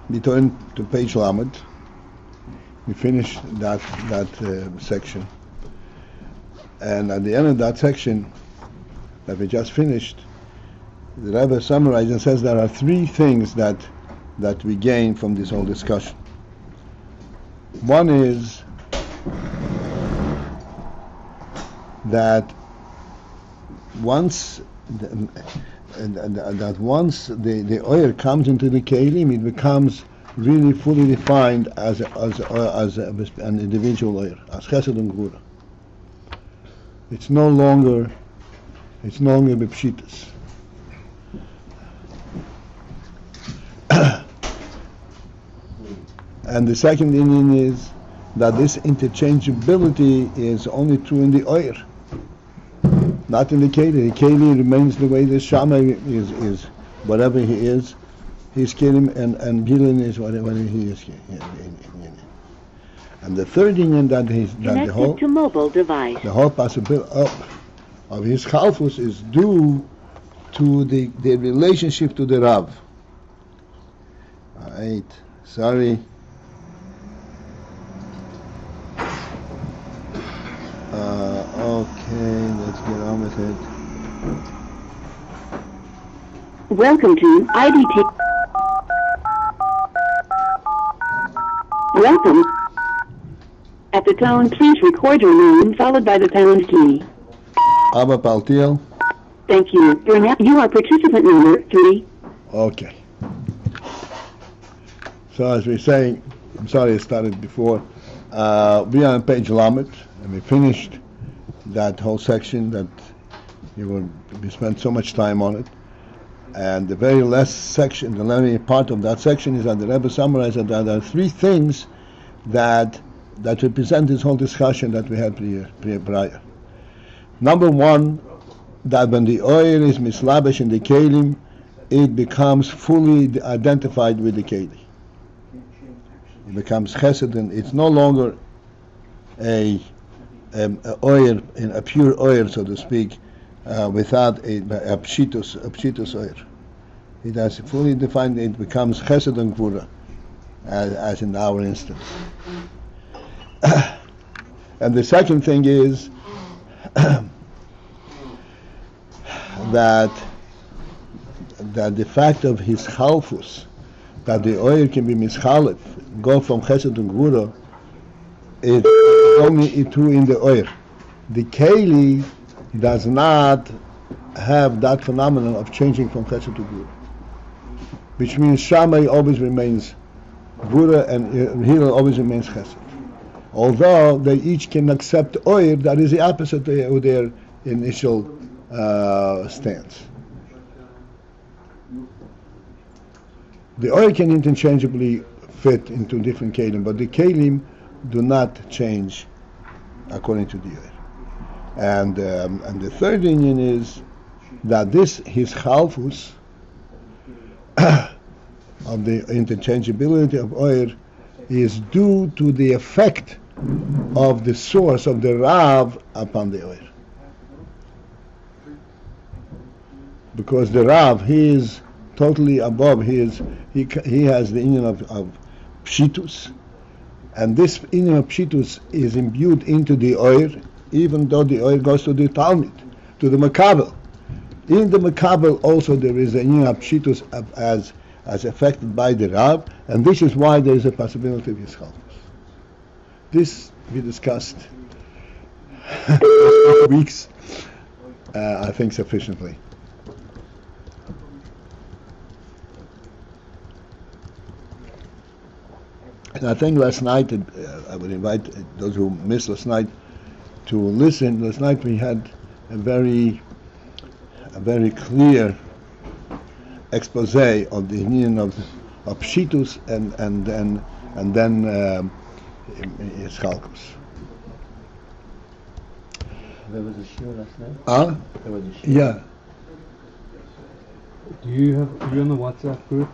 We turn to page Lamed. We finish that section, and at the end of that section that we just finished, the Rebbe summarizes and says there are three things that we gain from this whole discussion. One is that once the oil comes into the kelim, it becomes really fully defined as an individual oil, as chesed and gvura. It's no longer bepshitas. And the second inyan is that this interchangeability is only true in the oil, not in the keli. The keli remains the way the shammai is whatever he is. He's kelim, and gilin is whatever he is. And the third inyan that the whole to mobile device. The whole possibility of his chalfus is due to the relationship to the Rav. Right. Sorry. Okay, let's get on with it. Welcome to IDT. Welcome. At the tone, please record your name followed by the pound key. Abba Paltiel. Thank you. You are participant number 3. Okay. So as we're saying, I'm sorry I started before, we are on page Lamed, and we finished that whole section that we spent so much time on it. And the very last section, the very part of that section is that the Rebbe summarized that there are three things that represent this whole discussion that we had prior. Number one, that when the oil is mislabesh in the kelim, it becomes fully identified with the keli. It becomes chesed, and it's no longer a oil, a pure oil, so to speak, without a pshitus oil. It has fully defined. It becomes chesed and gvura, as in our instance. And the second thing is that the fact of his chalfus, that the oil can be mischalef, go from chesed and gvura, is only true in the oil. The keli does not have that phenomenon of changing from chesed to gvura, which means shammai always remains gvura and hillel always remains chesed. Although they each can accept oil that is the opposite of their initial stance. The oil can interchangeably fit into different kelim, but the kelim do not change according to the oil. And the third inyan is that his chalfus of the interchangeability of oil is due to the effect of the source of the Rav upon the oil. Because the Rav, he is totally above, he has the inyan of pshitus, and this inyan of pshitus is imbued into the oil, even though the oil goes to the Talmud, to the Makabel. In the Makabel also there is an inyan of pshitus as affected by the Rav, and this is why there is a possibility of his chalfus. This we discussed weeks, I think sufficiently. And I think last night, I would invite those who missed last night to listen. Last night we had a very clear expose of the union of pshitus and then Ischalkus. There was a shiur last night? There was a shiur. Yeah. Are you on the WhatsApp group?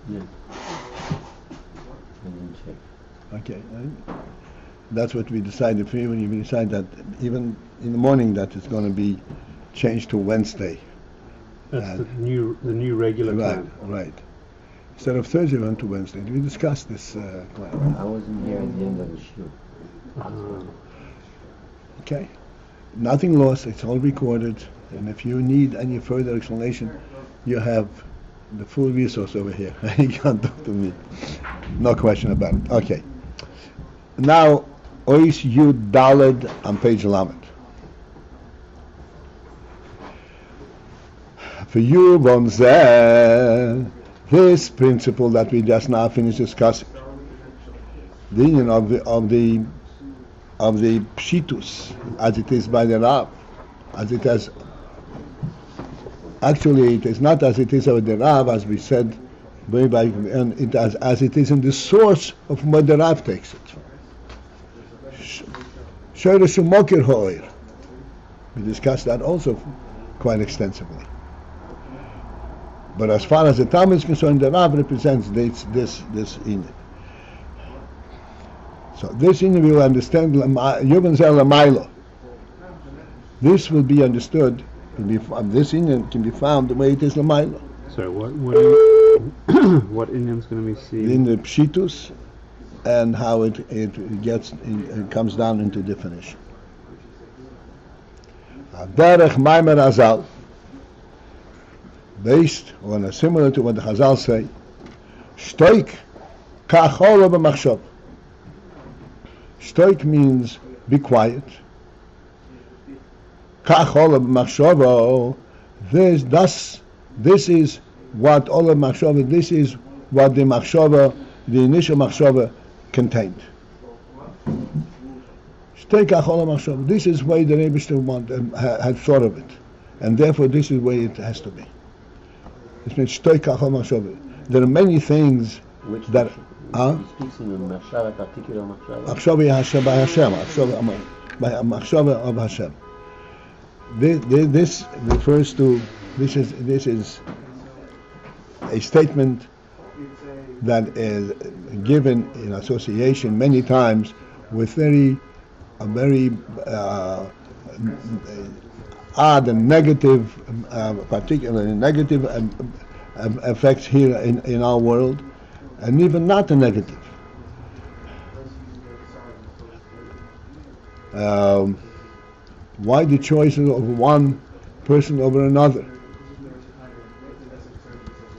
Yeah. Check. Okay. That's what we decided for you, and we decided that even in the morning that it's going to be changed to Wednesday. That's the new regular Right, plan. right. Instead of Thursday, we went to Wednesday. We discussed this plan. I wasn't here at the end of the shoot. Okay. Nothing lost. It's all recorded. And if you need any further explanation, you have the full resource over here. You can't talk to me. No question about it. Okay. Now, Ois Yud Daled on page Lamed. For you, von Zeh, this principle that we just now finished discussing, the union of the Pshitus, as it is by the Rav, as it has. Actually, it is not as it is of the Rav, as we said, and it as it is in the source of where the Rav takes it. Shoresh Mokir Ho'ir. We discussed that also quite extensively. But as far as the Talmud is concerned, the Rav represents this in. So this in we will understand Yuvan Zel Lamailo. This will be understood. This Indian can be found the way it is Lamailo. Sorry, what Indian's going to be seen? In the Pshitus, and how it comes down into definition. Derech Maimer Azal, based on similar to what the Chazal say, Shtoik Kachol b'machshov. Shtoik means be quiet. Kachol b'machshov. This is what all of machshava. This is what the machshava, the initial machshava, contained. Shtoik Kachol b'machshov. This is why the Rebbe had thought of it, and therefore this is the way it has to be. It means Shtoik Kachol b'machshov. There are many things that. He speaks in the Machshava, particular Machshava. Machshava by Hashem. Machshava of Hashem. This refers to. This is a statement that is given in association many times with a very odd and negative, particularly negative effects here in our world. And even not a negative. Why the choice of one person over another?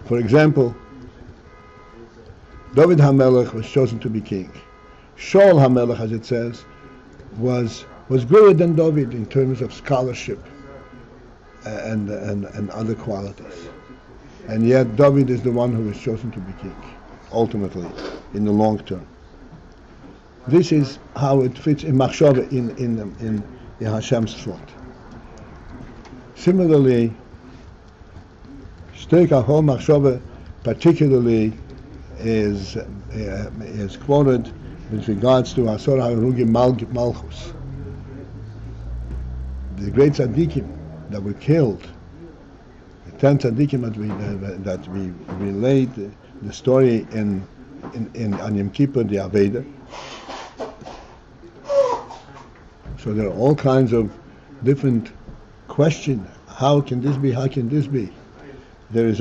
For example, David HaMelech was chosen to be king. Shaul HaMelech, as it says, was greater than David in terms of scholarship and other qualities. And yet David is the one who was chosen to be king. Ultimately, in the long term. This is how it fits in Machshava in Hashem's thought. Similarly, Shtoik Kachol Machshava particularly is quoted with regards to Asor HaHarugim Malchus. The great tzaddikim that were killed, the 10 tzaddikim that we relate the story in on Yom Kippur, the Aveda. So there are all kinds of different questions. How can this be? How can this be? There is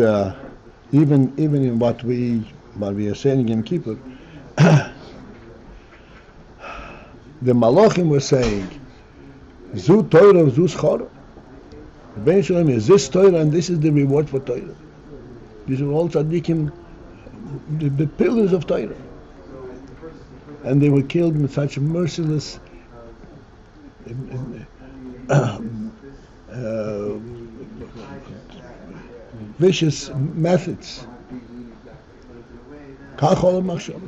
even in what we are saying in Yom Kippur, the Malachim were saying, Zu Torah, Zu Schor. The Ben Shalom is this Torah, and this is the reward for Torah. These are all tzaddikim, the pillars of Torah, and they were killed with such merciless, vicious methods. Kachol machshov.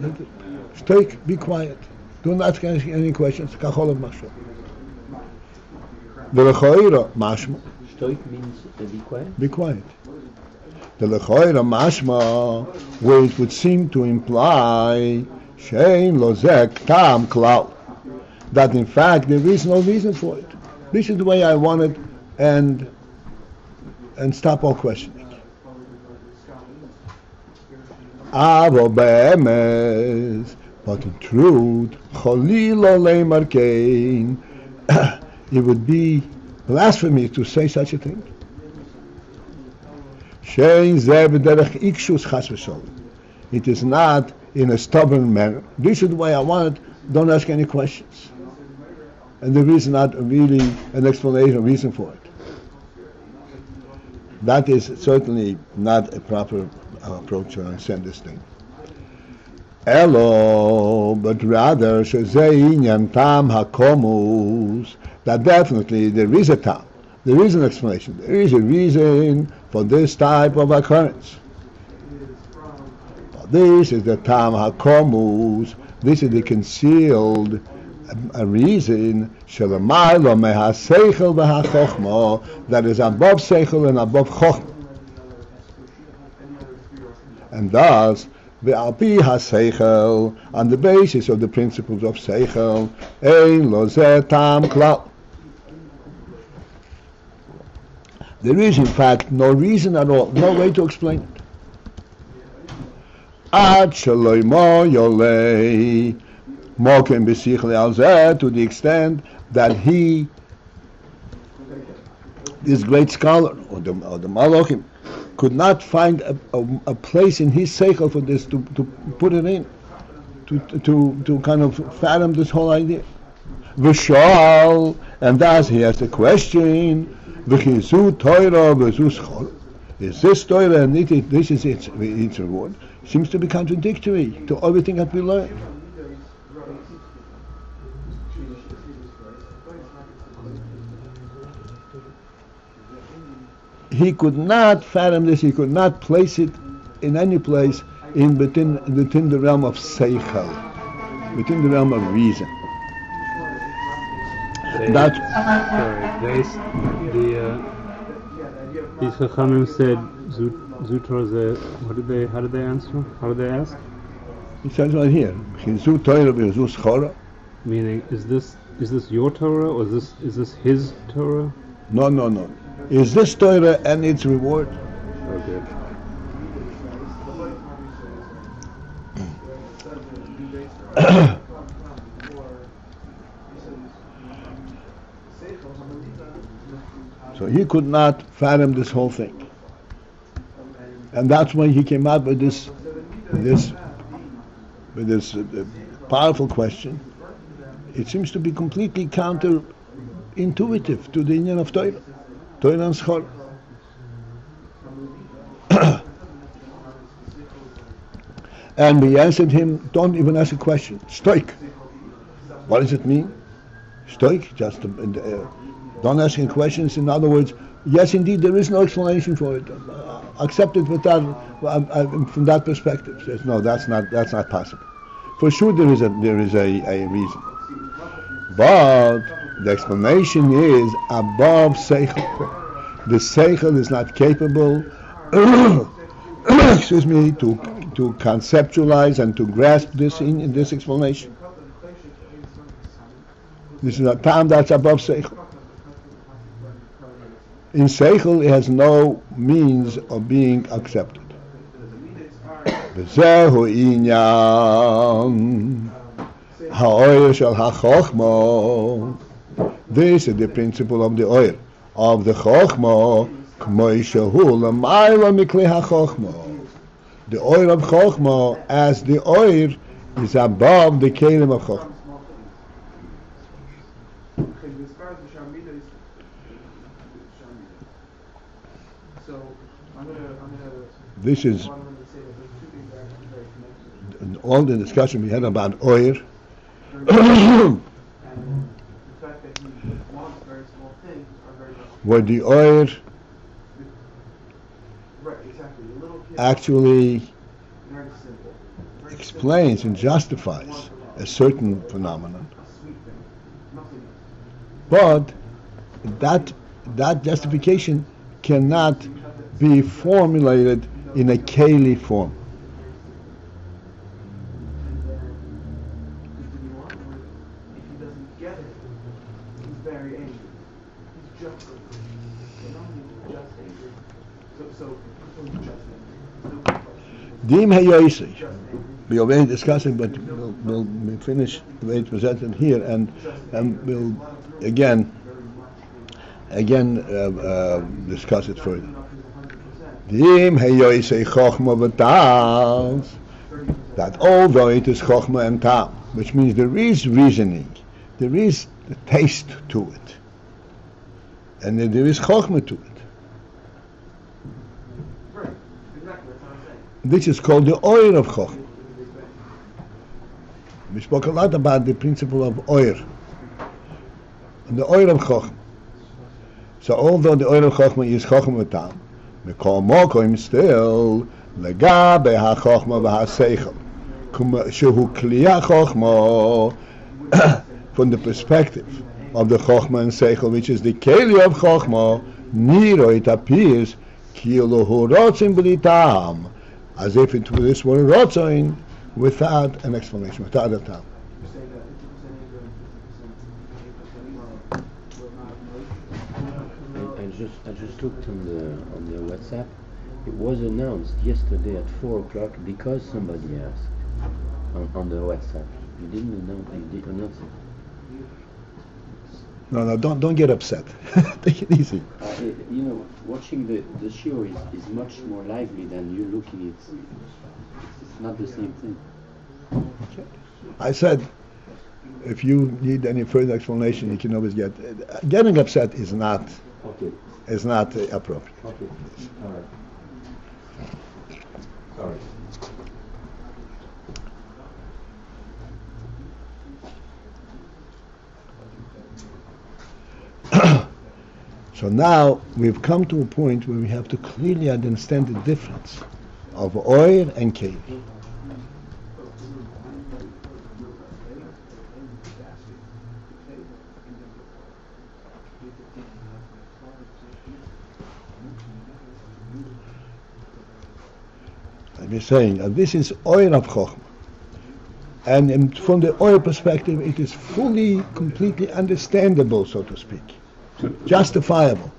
Shtoik, be quiet. Do not ask any questions. Kachol machshov. The lechoira mashma. Shtoik means be quiet. Be quiet. The lechoira mashma, where it would seem to imply shein lozek tam klal, that in fact there is no reason for it. This is the way I want it, and stop all questioning. Avo be'emes, But in truth, Cholila leimar kein, it would be blasphemy to say such a thing. Shein zeh b'derech ikshus chas v'sholem. It is not in a stubborn manner. This is the way I want it. Don't ask any questions. And there is not really an explanation, reason for it. That is certainly not a proper approach to understand this thing. Elo, but rather, inyan tam hakomus, that definitely there is a tam, there is an explanation, there is a reason for this type of occurrence. This is the tam hakomus, this is the concealed a reason shelamaylo mehaseichel v'hachochma, that is above seichel and above chochma, and thus ve'alpi haseichel, on the basis of the principles of seichel, ein lo zeh tam klal. There is in fact no reason at all, no way to explain it. Ad shaloimo yolei mokem b'sichel al zeh, to the extent that he, this great scholar, or the Malachim, could not find a place in his seichel for this to put it in, to kind of fathom this whole idea. V'shal, and thus he has the question: V'chizu Torah v'zu schol. Is this Torah and this is its reward? Seems to be contradictory to everything that we learn. He could not fathom this. He could not place it in any place within the realm of seichel, within the realm of reason. These Chachamim said Zutor. How did they answer? How did they ask? It says right here, "Chizu Torah v'zu schora." Meaning, is this your Torah or is this his Torah? No. Is this Torah and its reward? Okay. So he could not fathom this whole thing, and that's why he came out with this powerful question. It seems to be completely counterintuitive to the inyan of Torah and Schor. And we answered him, don't even ask a question. Stoik. What does it mean? Stoik, just don't ask any questions. In other words, yes, indeed, there is no explanation for it. Accept it without, from that perspective. Says, no, that's not possible. For sure, there is a reason, but the explanation is above seichel. The seichel is not capable, excuse me, to conceptualize and to grasp this in this explanation. This is a tam that's above seichel. In seichel, it has no means of being accepted. V'zehu inyan ha'oyer shel ha'chochma. This is the principle of the oyer of the chochma. K'moi shehu l'mayla mikli ha'chochma. The oyer of chochma, as the oyer, is above the kelim of chochma. This is all the discussion we had about oyer. Where the oyer actually explains and justifies a certain phenomenon, but that justification cannot be formulated in a keli form. Dim hayoisi. We already discussing, but we'll finish the way it's presented here, and we'll again discuss it further. Dim hayoisi chochma v'tal. That although it is chochma and tam, which means there is reasoning, there is the taste to it, and there is chochma to it. This is called the oil of chochma. We spoke a lot about the principle of oil, and the oil of chochma. So although the oil of chochma is chochma v'tam, we call mokoim still legabe ha-chochma v'ha-seichel. Shehu kliya chochma, from the perspective of the chochma and seichel, which is the keli of chochma, niro, it appears kilu hu rotzin b'li tam, as if this were rotzin without an explanation, without a tam. I just looked on the WhatsApp. It was announced yesterday at 4 o'clock because somebody asked on the WhatsApp. You didn't announce it. No, don't get upset. Take it easy. Watching the show is much more lively than you looking at it. It's not the same thing. Okay. I said, if you need any further explanation, you can always get. Getting upset is not. Okay. Is not appropriate. Okay. All right. Sorry. So now we've come to a point where we have to clearly understand the difference of oil and keli. We're saying this is oil of chochma, and from the oil perspective, it is fully, completely understandable, so to speak, justifiable.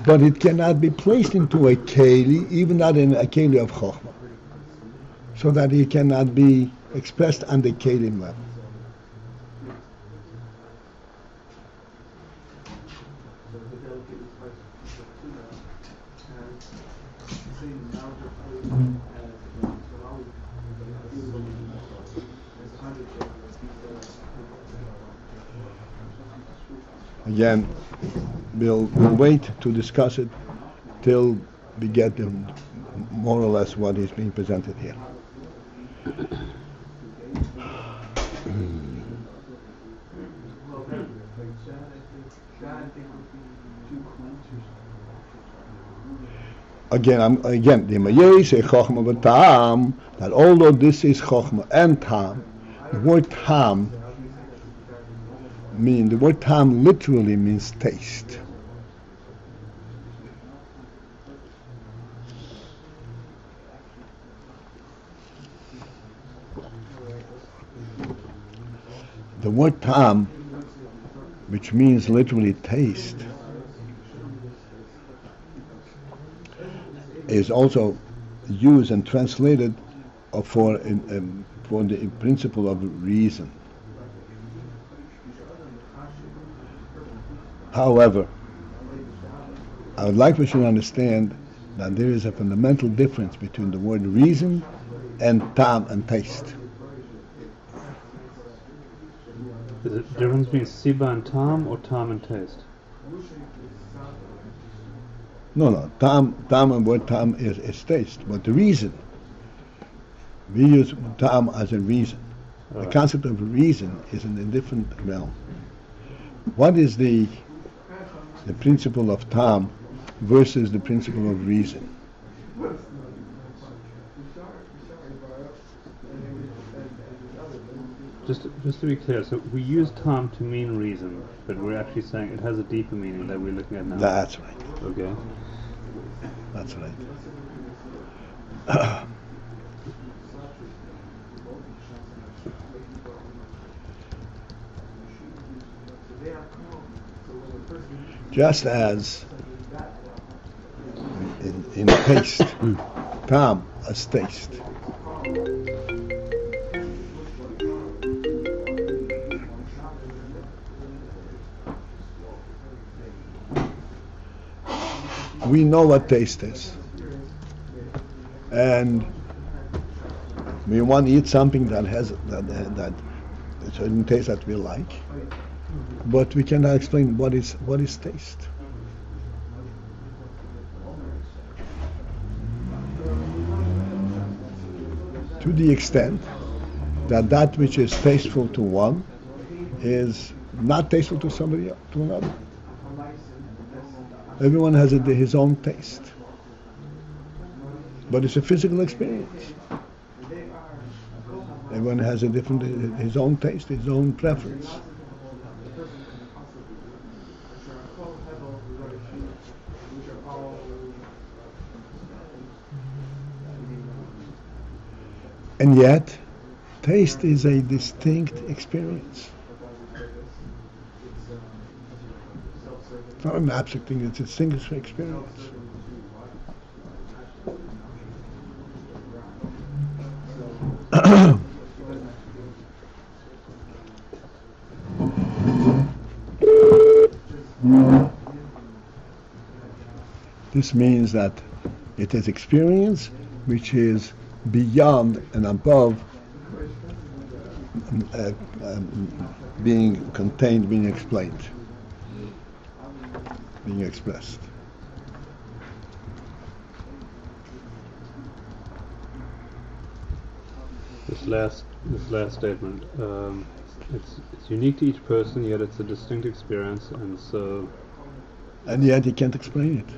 But it cannot be placed into a keli, even not in a keli of chochma, so that it cannot be expressed on the keli level. Again, we'll wait to discuss it till we get more or less what is being presented here. Again, the Mayei say chochma v'tam, that although this is chochma and tam, the word tam literally means taste. The word tam, which means literally taste, is also used and translated for the principle of reason. However, I would like we should understand that there is a fundamental difference between the word reason and tam and taste. Is it the difference between siba and tam, or tam and taste? No. Tam and word tam is taste, but the reason, we use tam as a reason. The concept of reason is in a different realm. What is the principle of tam versus the principle of reason? Just to be clear, so we use tam to mean reason, but we're actually saying it has a deeper meaning that we're looking at now. That's right. Okay. That's right. Just as in taste, Tam as taste. We know what taste is, and we want to eat something that has that a certain taste that we like, but we cannot explain what is taste. To the extent that that which is tasteful to one is not tasteful to somebody else, to another. Everyone has his own taste, but it's a physical experience. Everyone has a different, his own taste, his own preference. And yet, taste is a distinct experience. It's not an abstract thing, it's a distinct experience. This means that it is experience which is beyond and above being contained, being explained, being expressed. This last statement, it's unique to each person, yet it's a distinct experience, and yet he can't explain it.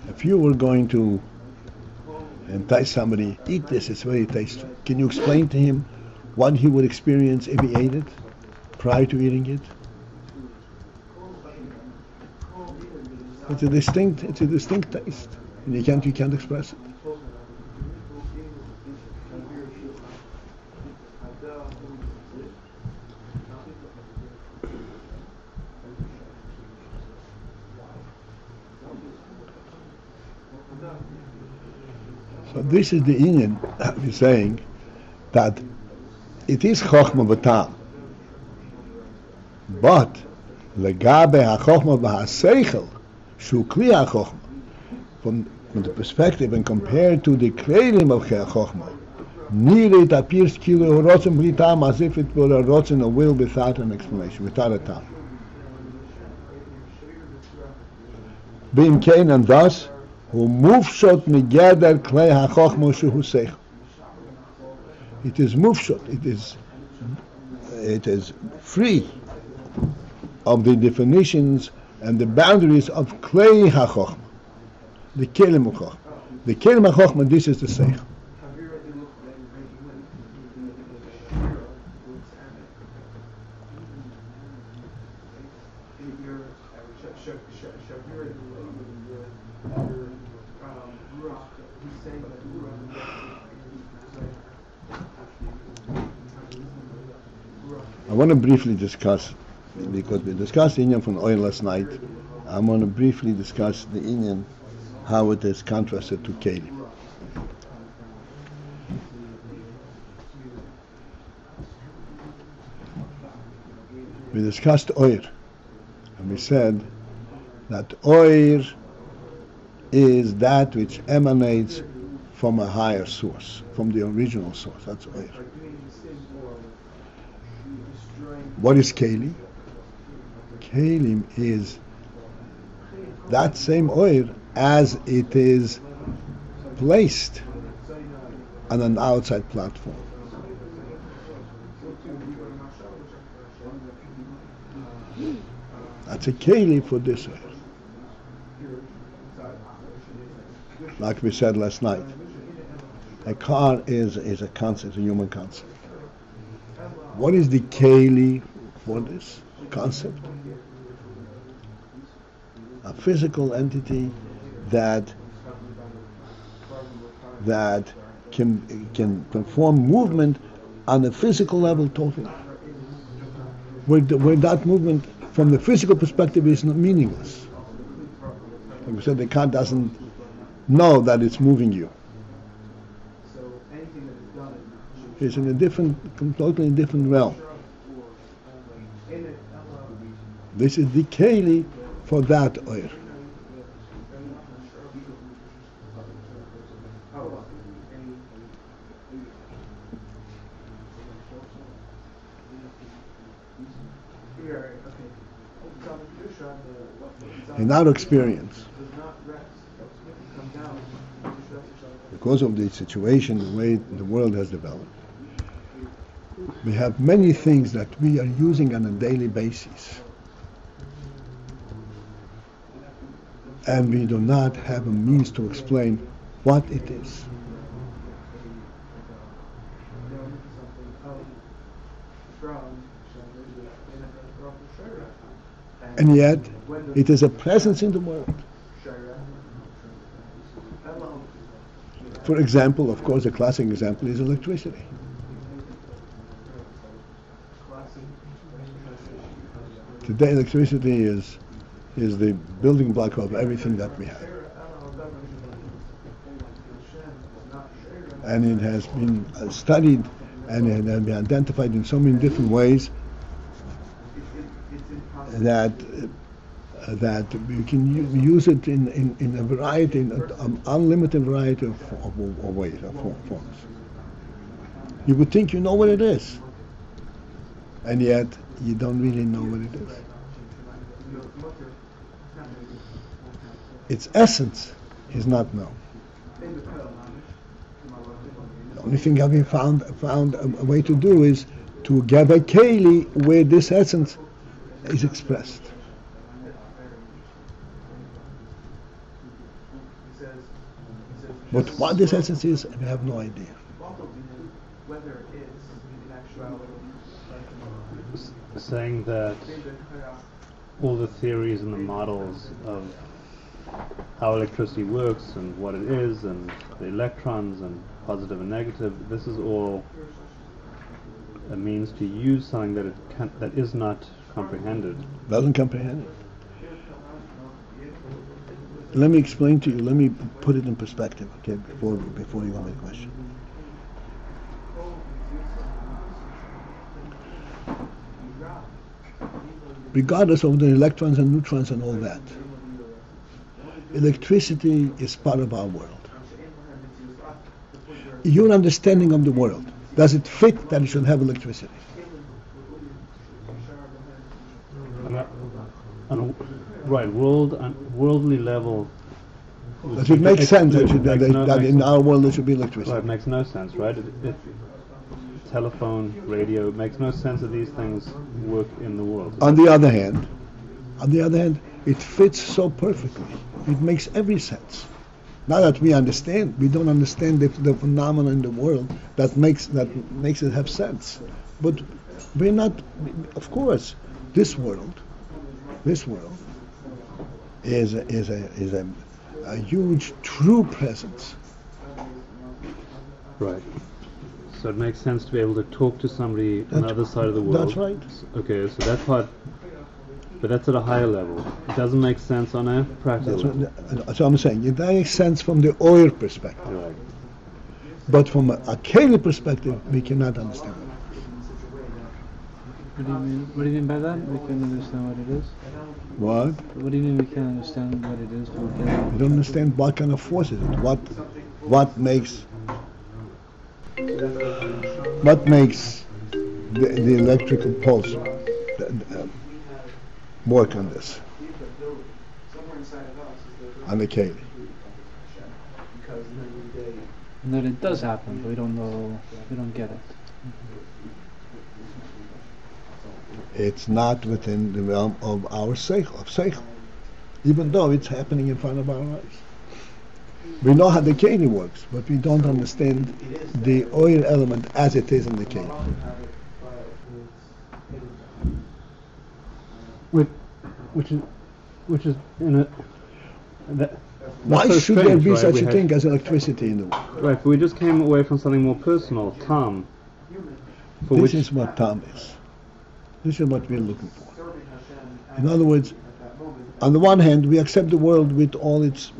If you were going to entice somebody, eat this, it's very tasty. Can you explain to him what he would experience if he ate it prior to eating it? It's a distinct taste, and you can't express it. So this is the inyan we're saying, that it is chokhmah v'tam, but legabe ha-chokhmah v'ha-seichel shu kli ha-chokhmah, from the perspective and compared to the klelim of chokhmah, neither it appears kilo rotzen b'li tam, as if it were a rotzen, a will without an explanation, without a tam. Being kain, and thus mufshot migeder klei ha-chokhmah shu seichel. It is mufshot. It is free of the definitions and the boundaries of klei ha-chokhmah, the kelim ha-chokhmah. The kelim ha-chokhmah, this is the seichel. I want to briefly discuss, because we discussed the inyan from oil last night, I want to briefly discuss the inyan, how it is contrasted to kelim. We discussed oir, and we said that oir is that which emanates from a higher source, from the original source. That's oir. What is kelim? Kelim is that same oil as it is placed on an outside platform. That's a kelim for this oil. Like we said last night, a car is a concept, a human concept. What is the keli for this concept? A physical entity that can perform movement on a physical level totally. Where that movement from the physical perspective, it's not meaningless. Like we said, the car doesn't know that it's moving you. It's in a different, completely different realm. This is the keli for that oil. In our experience, because of the situation, the way the world has developed, we have many things that we are using on a daily basis, and we do not have a means to explain what it is. And yet, it is a presence in the world. For example, of course, a classic example is electricity. Today, electricity is the building block of everything that we have. And it has been studied and it has been identified in so many different ways that we can use it in a variety, an unlimited variety of ways, of forms. You would think you know what it is, and yet you don't really know what it is. Its essence is not known. The only thing that we found a way to do is to give a keli where this essence is expressed. But what this essence is, we have no idea. Saying that all the theories and the models of how electricity works and what it is and the electrons and positive and negative, this is all a means to use something that is not comprehended. Doesn't comprehend it. Let me explain to you, let me put it in perspective, okay, before you go to the question. Regardless of the electrons and neutrons and all that, electricity is part of our world. Your understanding of the world, does it fit that it should have electricity? Right, worldly level. Does it make sense that in our world there should be electricity? Right, it makes no sense, right? Telephone, radio, it makes no sense that these things work in the world. On the other hand, it fits so perfectly. It makes every sense. Now that we understand, we don't understand the phenomena in the world that makes it have sense. But we're not, of course, this world is a huge true presence. Right. So it makes sense to be able to talk to somebody on the other side of the world. That's right. Okay, so that part, but that's at a higher level. It doesn't make sense on a practical level. That's what I'm saying. It makes sense from the oil perspective. Right. But from a keli perspective, we cannot understand it. What do you mean by that? We can't understand what it is? What? What do you mean we can't understand what it is? We don't understand what kind of force is it. What makes the electrical pulse work on this, on the keli? And that it does happen, but we don't get it. It's not within the realm of our seichel, even though it's happening in front of our eyes. We know how the keli works, but we don't understand the oil element as it is in the keli. Which is in a. Why so should there strange, be right? such a thing as electricity in the world? Right, but we just came away from something more personal, Tom. This is what Tom is. This is what we're looking for. In other words, on the one hand, we accept the world with all its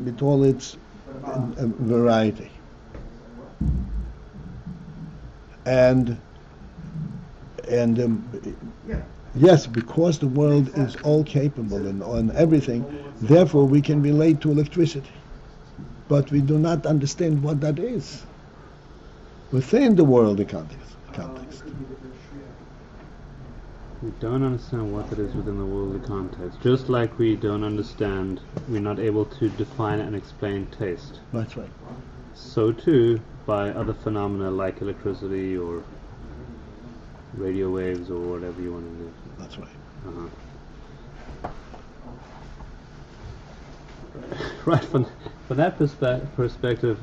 variety, and yes, because the world is all capable and everything, therefore we can relate to electricity, but we do not understand what that is within the world context. We don't understand what that is within the worldly context. Just like we don't understand, we're not able to define and explain taste. That's right. So too, by other phenomena like electricity or radio waves or whatever you want to do. That's right. Right, from that perspective,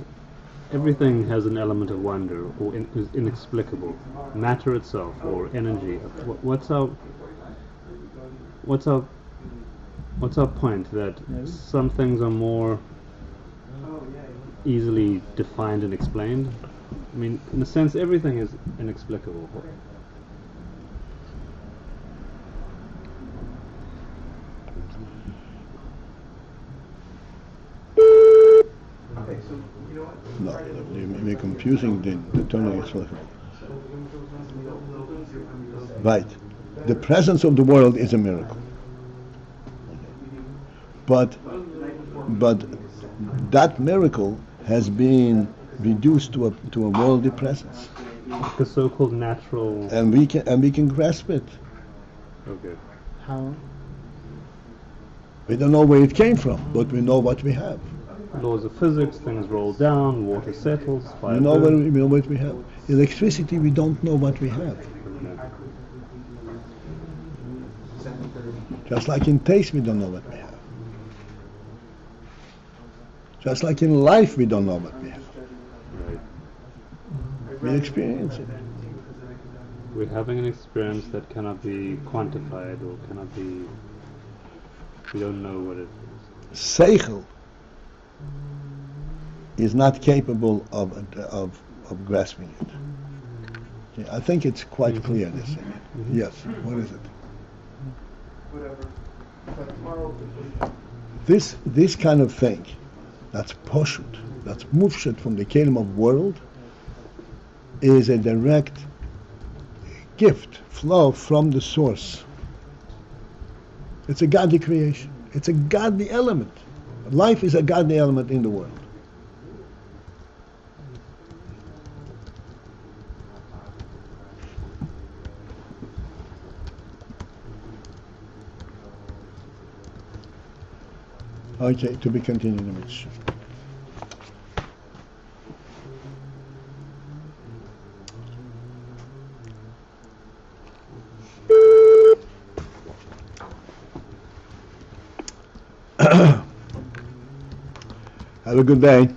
everything has an element of wonder or is inexplicable. Matter itself or energy. What's our point? That some things are more easily defined and explained. I mean, in a sense, everything is inexplicable. No, we're confusing the term inexplicable. Right. The presence of the world is a miracle. But that miracle has been reduced to a worldly presence. The so-called natural. And we can grasp it. Okay. How? We don't know where it came from, but we know what we have. Laws of physics, things roll down, water settles, fire We know burns. what we have. Electricity, we don't know what we have. Just like in taste, we don't know what we have. Just like in life, we don't know what we have. Right. We experience it. We're having an experience that cannot be quantified or cannot be. We don't know what it is. Seichel is not capable of grasping it. Okay, I think it's quite clear. This. Yes. What is it? This kind of thing, that's poshut, that's mufshet from the kingdom of world, is a direct gift, flow from the source. It's a godly creation. It's a godly element. Life is a godly element in the world. Okay, to be continued in the Mitzvah. Have a good day.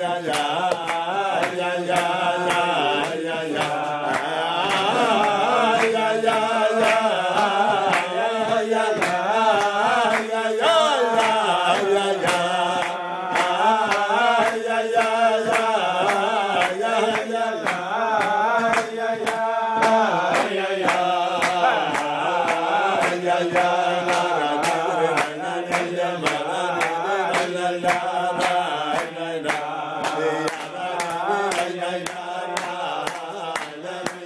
Yeah.